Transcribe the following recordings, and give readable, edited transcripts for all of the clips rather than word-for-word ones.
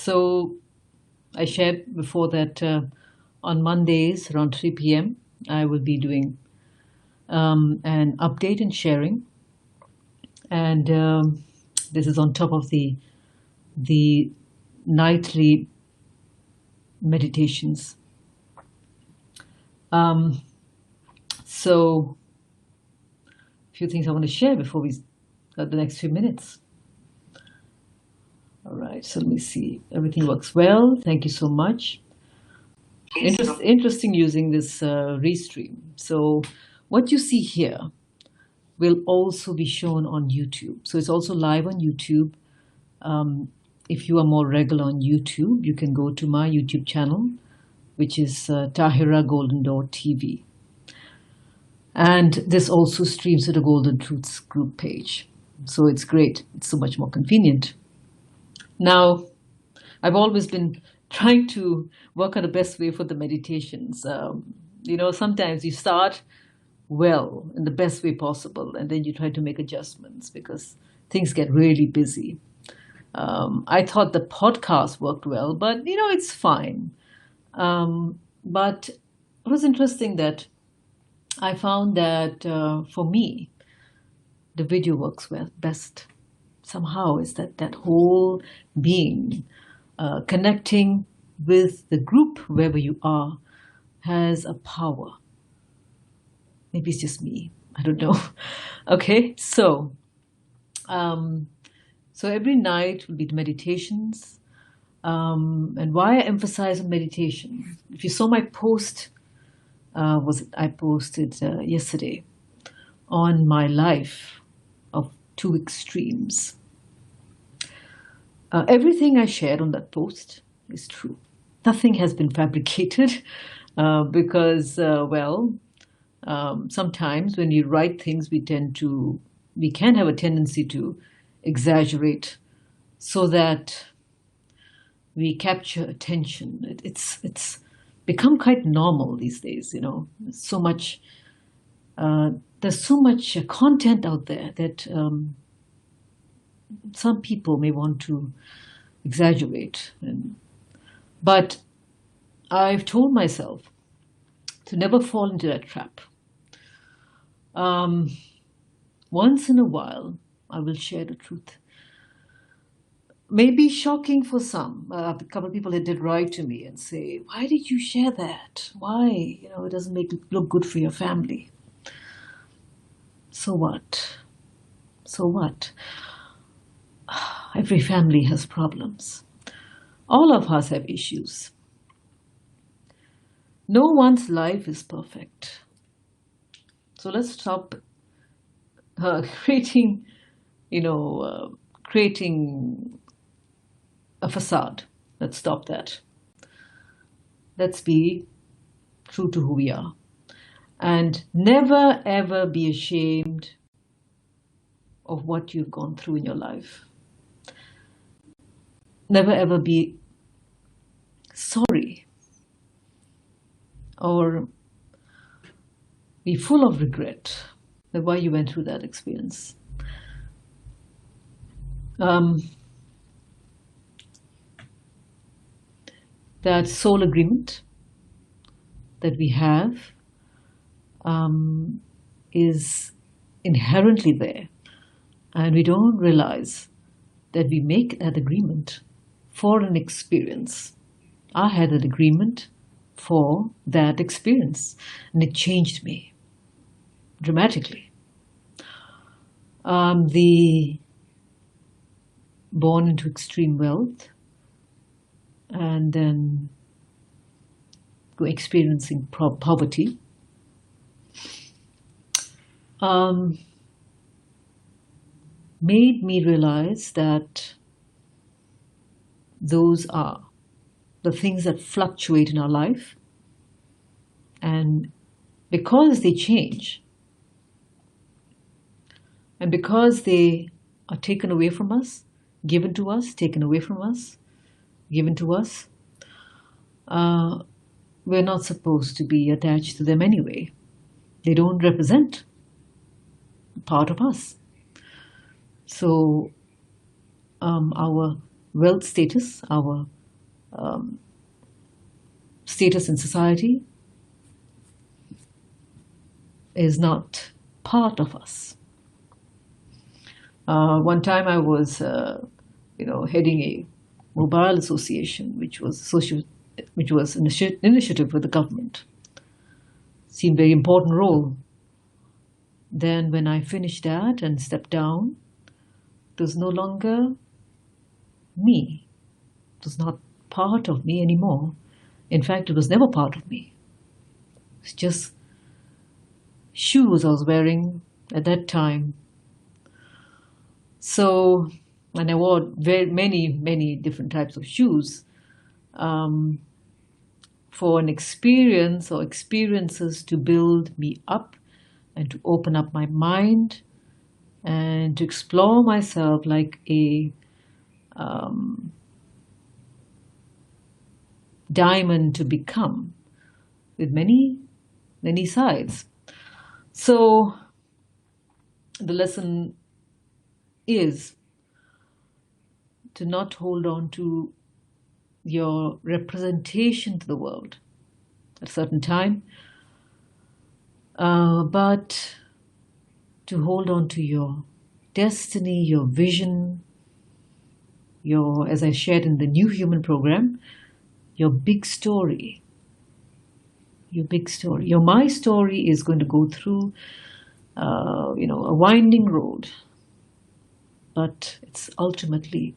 So I shared before that on Mondays around 3 p.m. I will be doing an update and sharing, and this is on top of the nightly meditations. Um, so a few things I want to share before we got the next few minutes. All right, so let me see. Everything works well. Thank you so much. Interesting using this Restream. So what you see here will also be shown on YouTube. So it's also live on YouTube. If you are more regular on YouTube, you can go to my YouTube channel, which is Tahira Golden Door TV. And this also streams to the Golden Truths group page. So it's great. It's so much more convenient. Now, I've always been trying to work out the best way for the meditations. Sometimes you start well in the best way possible, and then you try to make adjustments because things get really busy. I thought the podcast worked well, but it's fine. But it was interesting that I found that for me, the video works well best. Somehow is that whole being connecting with the group wherever you are has a power. Maybe it's just me. I don't know. Okay, so every night will be the meditations. And why I emphasize on meditation? If you saw my post, I posted yesterday on my life of two extremes. Everything I shared on that post is true. Nothing has been fabricated because, sometimes when you write things, we can have a tendency to exaggerate so that we capture attention. It's become quite normal these days, There's so much content out there that some people may want to exaggerate. But I've told myself to never fall into that trap. Once in a while, I will share the truth. Maybe shocking for some. A couple of people did write to me and say, "Why did you share that? Why? It doesn't make it look good for your family." So what? So what? Every family has problems. All of us have issues. No one's life is perfect. So let's stop creating a facade. Let's stop that. Let's be true to who we are. And never, ever be ashamed of what you've gone through in your life. Never, ever be sorry or be full of regret that why you went through that experience. That soul agreement that we have is inherently there, and we don't realize that we make that agreement for an experience. I had an agreement for that experience, and it changed me dramatically. The born into extreme wealth and then experiencing poverty. Made me realize that those are the things that fluctuate in our life, and because they change, and because they are taken away from us, given to us, taken away from us, given to us, we're not supposed to be attached to them anyway. They don't represent part of us. So our wealth status, our status in society is not part of us. One time I was, heading a mobile association, which was an initiative with the government. Seemed a very important role. Then when I finished that and stepped down, it was no longer me. It was not part of me anymore. In fact, it was never part of me. It's just shoes I was wearing at that time. So, and I wore very many different types of shoes for an experience or experiences to build me up and to open up my mind and to explore myself like a diamond to become, with many sides. So the lesson is to not hold on to your representation to the world at a certain time, but to hold on to your destiny, your vision, as I shared in the New Human program, your big story. Your big story. My story is going to go through, a winding road, but it's ultimately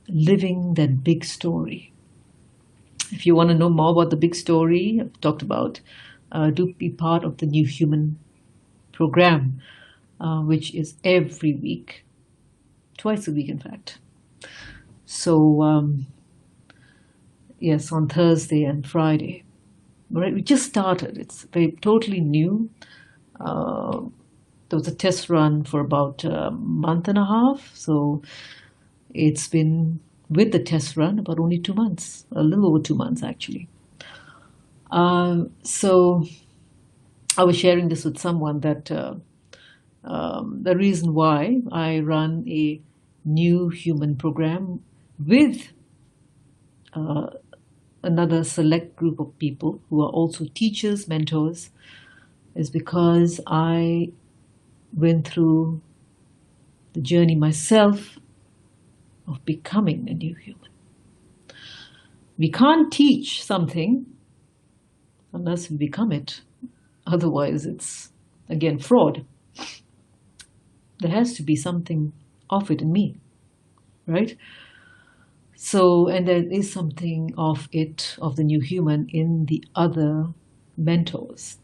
living that big story. If you want to know more about the big story I've talked about, do be part of the New Human program, which is every week, twice a week, in fact. So, yes, on Thursday and Friday. Right, we just started. It's totally new. There was a test run for about a month and a half. So it's been with the test run about only 2 months, a little over 2 months actually. So I was sharing this with someone that the reason why I run a New Human program with another select group of people who are also teachers, mentors, is because I went through the journey myself of becoming a new human. We can't teach something unless we become it. Otherwise, it's, again, fraud. There has to be something of it in me, right? So, and there is something of it, of the new human, in the other mentors.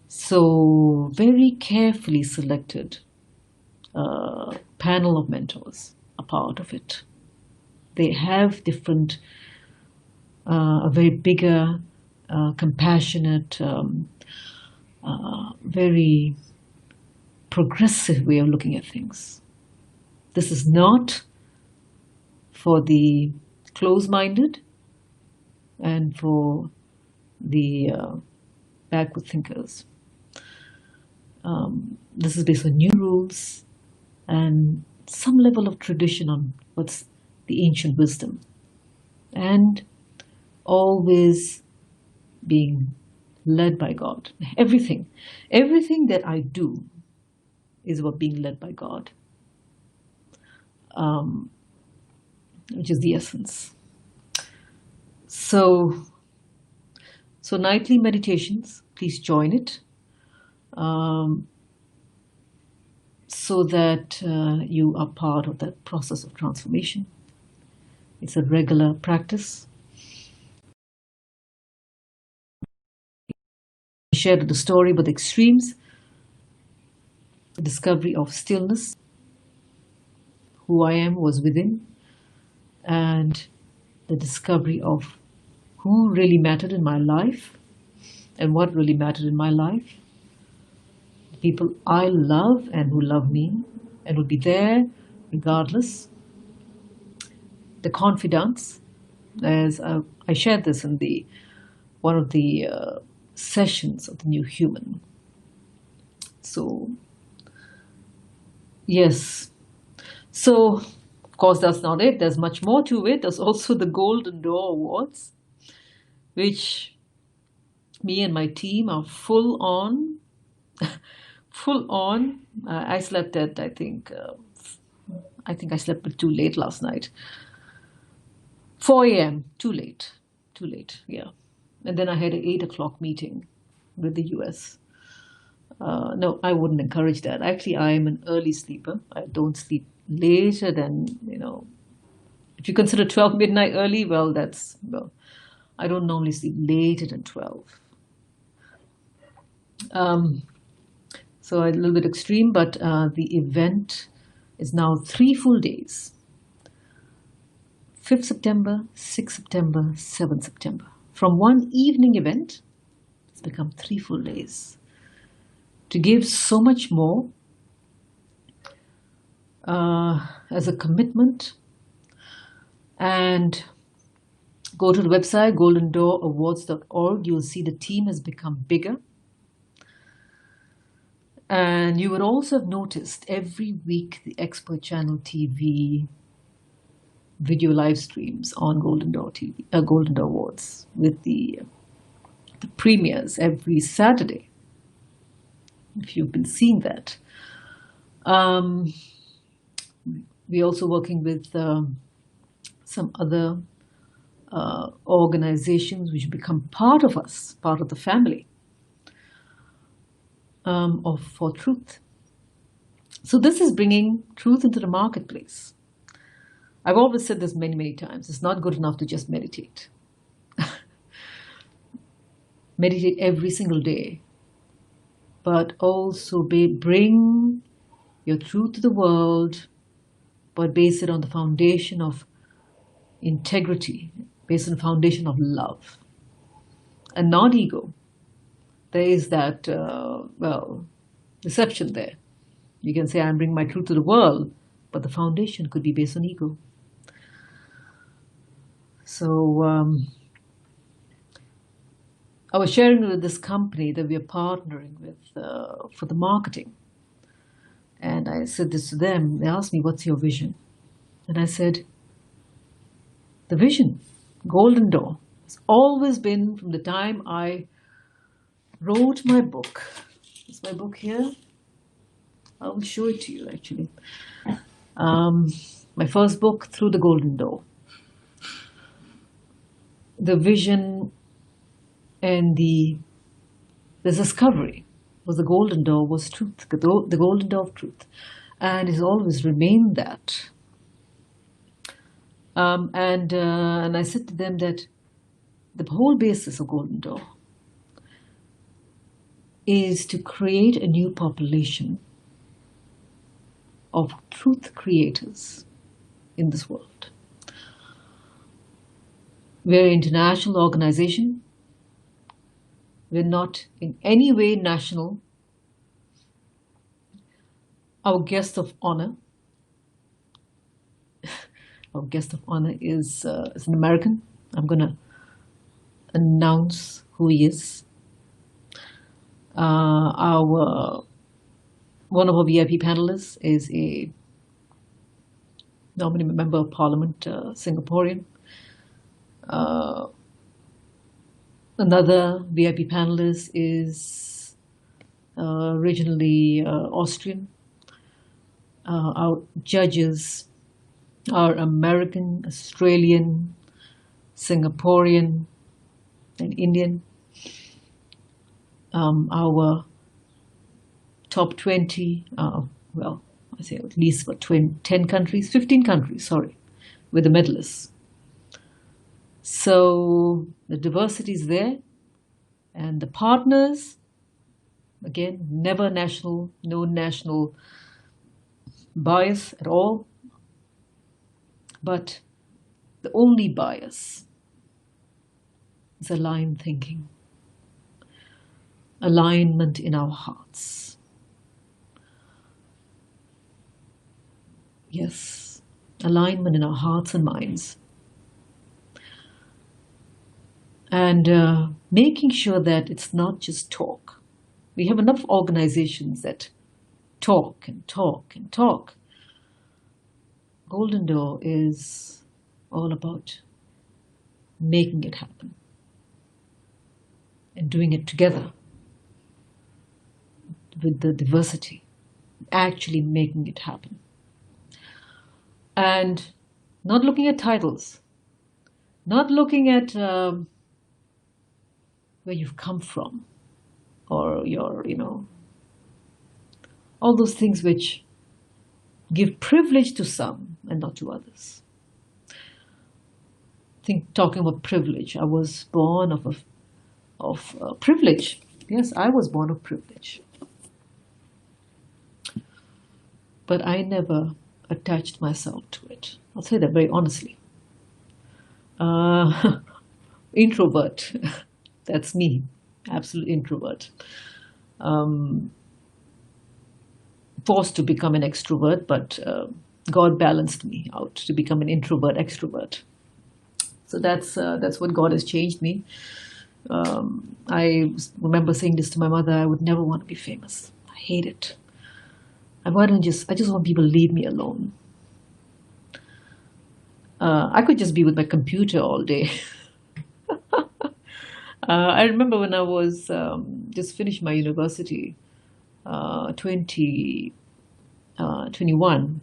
So, very carefully selected panel of mentors are part of it. They have different, a very bigger, compassionate, very progressive way of looking at things. This is not for the close-minded and for the backward thinkers. This is based on new rules and some level of tradition on what's the ancient wisdom, and always being led by God. Everything that I do is about being led by God, which is the essence. So nightly meditations, please join it, so that you are part of that process of transformation. It's a regular practice. I shared the story about the extremes, the discovery of stillness, who I am was within, and the discovery of who really mattered in my life and what really mattered in my life. The people I love and who love me and will be there regardless. The confidants, as I shared this in one of the sessions of the New Human. So, yes. So, of course, that's not it. There's much more to it. There's also the Golden Door Awards, which me and my team are full on, full on. I slept at, I think I slept too late last night. 4 a.m. Too late. Too late. Yeah. And then I had an 8 o'clock meeting with the US. No, I wouldn't encourage that. Actually, I am an early sleeper. I don't sleep later than, if you consider 12 midnight early, well, I don't normally sleep later than 12. So a little bit extreme, but the event is now 3 full days. 5th September, 6th September, 7th September. From one evening event, it's become 3 full days. To give so much more as a commitment, and go to the website goldendoorawards.org. You'll see the team has become bigger. And you would also have noticed every week the Expert Channel TV video live streams on Golden Door TV, Golden Door Awards, with the premieres every Saturday. If you've been seeing that, we're also working with some other organizations which become part of us, part of the family for truth. So this is bringing truth into the marketplace. I've always said this many, many times. It's not good enough to just meditate. Meditate every single day, but also bring your truth to the world, but base it on the foundation of integrity, based on the foundation of love, and not ego. There is that, deception there. You can say, I'm bringing my truth to the world, but the foundation could be based on ego. So I was sharing with this company that we are partnering with for the marketing. And I said this to them. They asked me, what's your vision? And I said, the vision, Golden Door, has always been from the time I wrote my book. Is my book here? I will show it to you, actually. My first book, Through the Golden Door. The vision and the discovery was the Golden Door was truth, the Golden Door of truth. And it's always remained that. And I said to them that the whole basis of Golden Door is to create a new population of truth creators in this world. We're an international organization. We're not in any way national. Our guest of honor, is an American. I'm going to announce who he is. One of our VIP panelists is a nominee member of Parliament, Singaporean. Another VIP panelist is originally Austrian. Our judges are American, Australian, Singaporean, and Indian. Our top 20, I say at least for 10 countries, 15 countries, with the medalists. So the diversity is there, and the partners, again, never national, no national bias at all, but the only bias is aligned thinking, alignment in our hearts. Yes, alignment in our hearts and minds. And making sure that it's not just talk. We have enough organizations that talk and talk and talk. Golden Door is all about making it happen and doing it together with the diversity, actually making it happen. And not looking at titles, not looking at where you've come from or your, all those things which give privilege to some and not to others. I think talking about privilege, I was born of privilege. Yes, I was born of privilege. But I never attached myself to it. I'll say that very honestly. Introvert. That's me. Absolute introvert. Forced to become an extrovert, but God balanced me out to become an introvert extrovert. So that's what God has changed me. I remember saying this to my mother. I would never want to be famous. I hate it. I just want people to leave me alone. I could just be with my computer all day. I remember when I was just finished my university, 2021,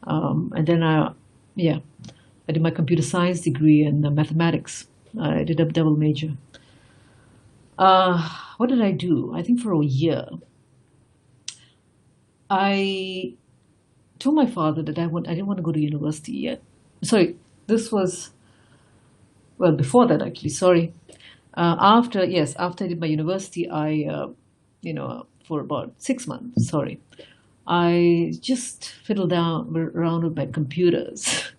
and then I did my computer science degree and mathematics. I did a double major. What did I do? I think for a year, I told my father that I didn't want to go to university yet. Sorry, this was, well, before that actually, sorry. After I did my university, for about 6 months, sorry, I just fiddled around with my computers.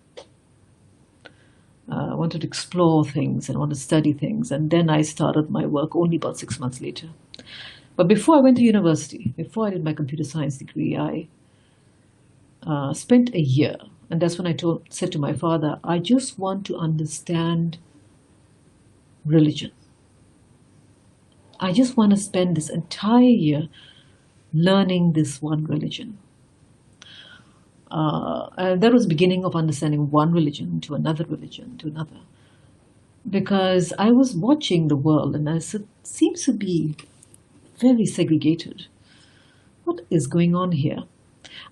I wanted to explore things and wanted to study things. And then I started my work only about 6 months later. But before I went to university, before I did my computer science degree, I spent a year. And that's when I said to my father, I just want to understand religion. I just want to spend this entire year learning this one religion. And that was the beginning of understanding one religion to another religion to another. Because I was watching the world and it seems to be very segregated. What is going on here?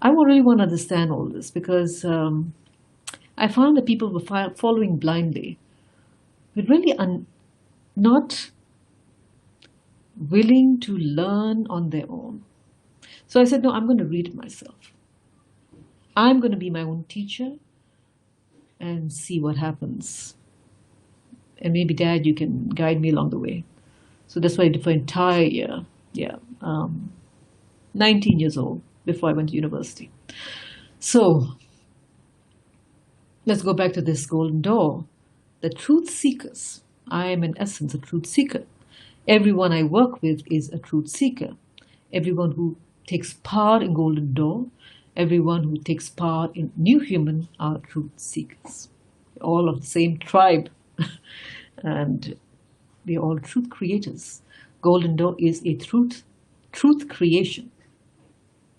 I really want to understand all this because I found that people were following blindly, but really not willing to learn on their own. So I said, no, I'm going to read it myself. I'm going to be my own teacher and see what happens. And maybe, Dad, you can guide me along the way. So that's what I did for an entire year. 19 years old before I went to university. So let's go back to this golden door. The truth seekers. I am in essence a truth seeker. Everyone I work with is a truth seeker. Everyone who takes part in Golden Door, everyone who takes part in New Human are truth seekers. All of the same tribe. And they're all truth creators. Golden Door is a truth creation.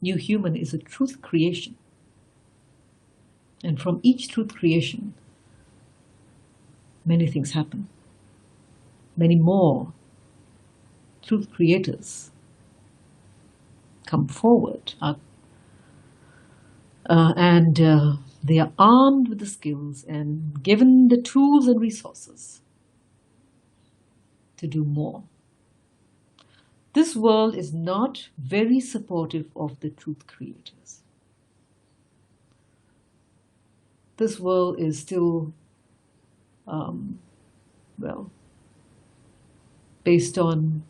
New Human is a truth creation. And from each truth creation, many things happen. Many more truth creators come forward and they are armed with the skills and given the tools and resources to do more. This world is not very supportive of the truth creators. This world is still, based on,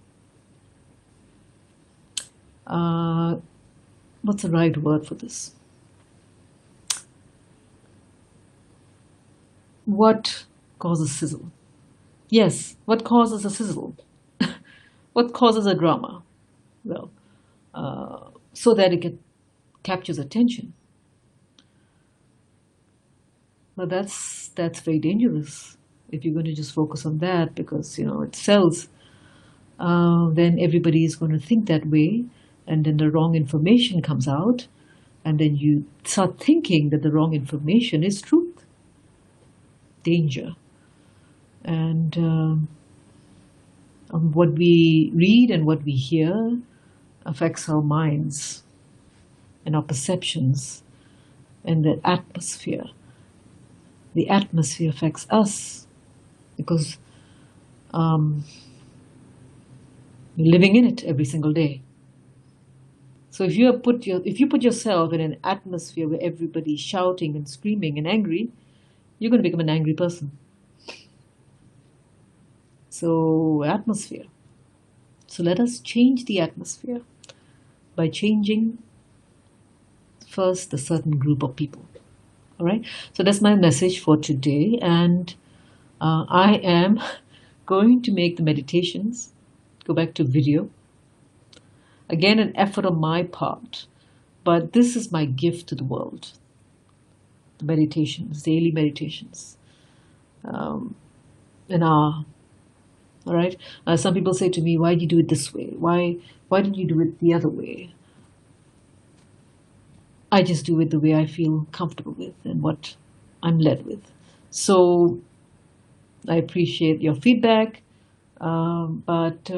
what's the right word for this? What causes sizzle? Yes, what causes a sizzle? What causes a drama? Well, so that it captures attention. But that's very dangerous if you're going to just focus on that because, it sells. Then everybody is going to think that way, and then the wrong information comes out, and then you start thinking that the wrong information is truth. Danger. And what we read and what we hear affects our minds and our perceptions and the atmosphere. The atmosphere affects us because we're living in it every single day. So if you put yourself in an atmosphere where everybody's shouting and screaming and angry, you're going to become an angry person. So atmosphere. So let us change the atmosphere by changing first a certain group of people. All right. So that's my message for today, and I am going to make the meditations go back to video. Again, an effort on my part, but this is my gift to the world. The meditations, daily meditations, an hour. All right. Some people say to me, "Why do you do it this way? Why didn't you do it the other way?" I just do it the way I feel comfortable with and what I'm led with. So I appreciate your feedback, but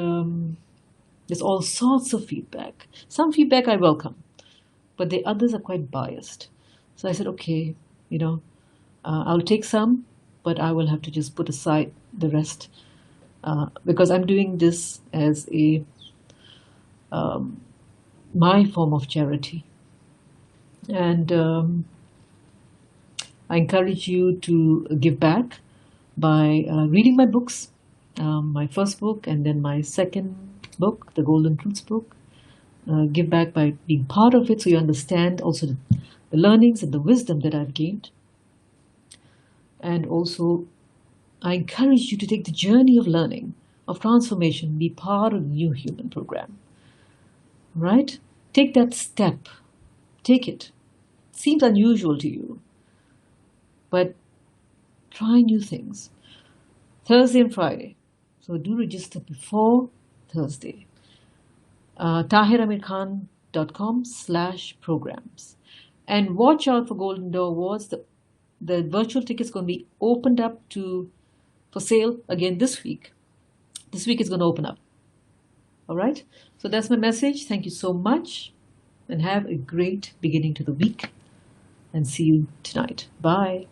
there's all sorts of feedback. Some feedback I welcome, but the others are quite biased. So I said, okay, I'll take some, but I will have to just put aside the rest because I'm doing this as my form of charity. And I encourage you to give back by reading my books, my first book and then my second book, the Golden Truths book. Give back by being part of it so you understand also the learnings and the wisdom that I've gained. And also, I encourage you to take the journey of learning, of transformation, be part of the New Human program. Right? Take that step. Take it. Seems unusual to you, but try new things. Thursday and Friday. So do register before Thursday. tahiramirkhan.com/programs. And watch out for Golden Door Awards. The virtual ticket's going to be opened up for sale again this week. This week is going to open up. All right? So that's my message. Thank you so much. And have a great beginning to the week. And see you tonight. Bye.